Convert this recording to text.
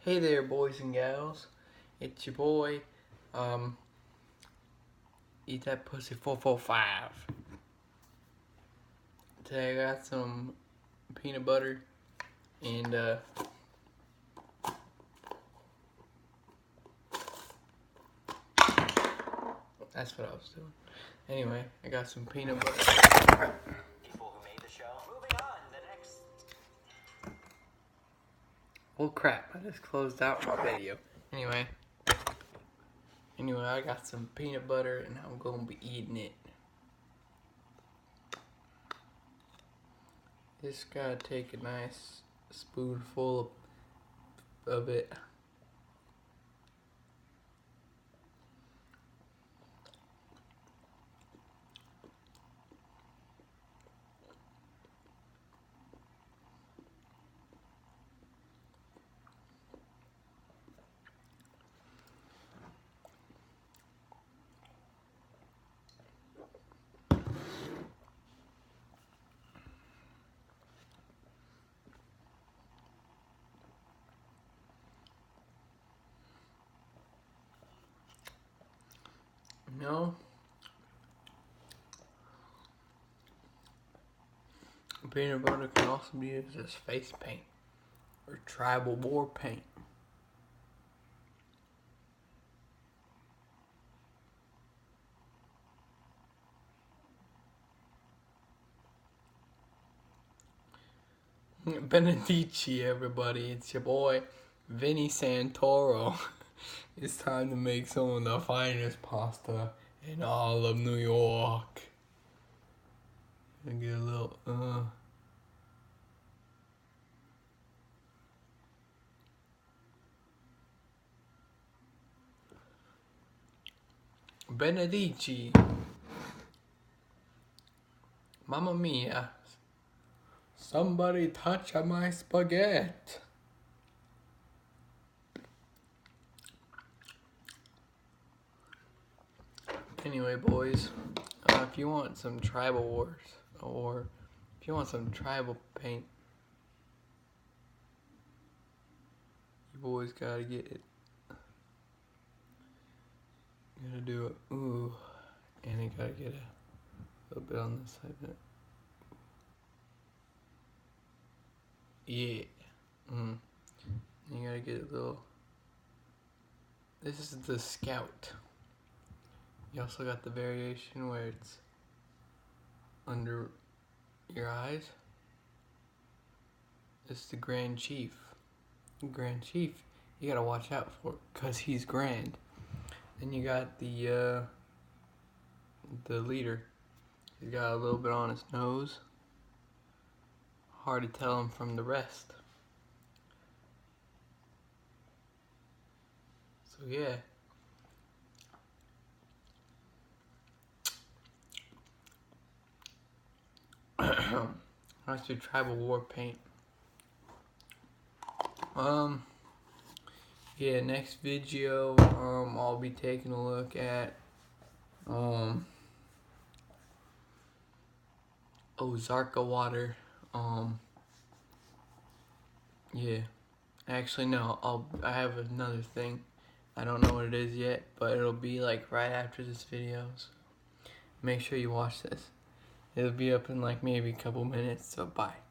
Hey there, boys and gals. It's your boy, Eat That Pussy 445. Today I got some peanut butter and, that's what I was doing. Anyway, I got some peanut butter. People who made the show. Moving on, the next. Oh crap, I just closed out my video. Anyway, I got some peanut butter and I'm gonna be eating it. Just gotta take a nice spoonful of it. No. Peanut butter can also be used as face paint or tribal war paint. Benedici, everybody. It's your boy, Vinny Santoro. It's time to make some of the finest pasta in all of New York. And get a little, Benedici. Mamma mia. Somebody touch my spaghetti. Anyway, boys, if you want some tribal wars, or if you want some tribal paint, you boys gotta get it. You gotta do it. Ooh. And you gotta get a little bit on this side. Yeah. You gotta get a little. This is the Scout. You also got the variation where it's under your eyes. It's the Grand Chief. Grand Chief, you gotta watch out for, cause he's grand. Then you got the leader. He's got a little bit on his nose. Hard to tell him from the rest. So yeah. That's your tribal war paint. Yeah, next video, I'll be taking a look at, Ozarka water. Yeah. Actually, no, I have another thing. I don't know what it is yet, but it'll be like right after this video. So make sure you watch this. It'll be up in like maybe a couple minutes, so bye.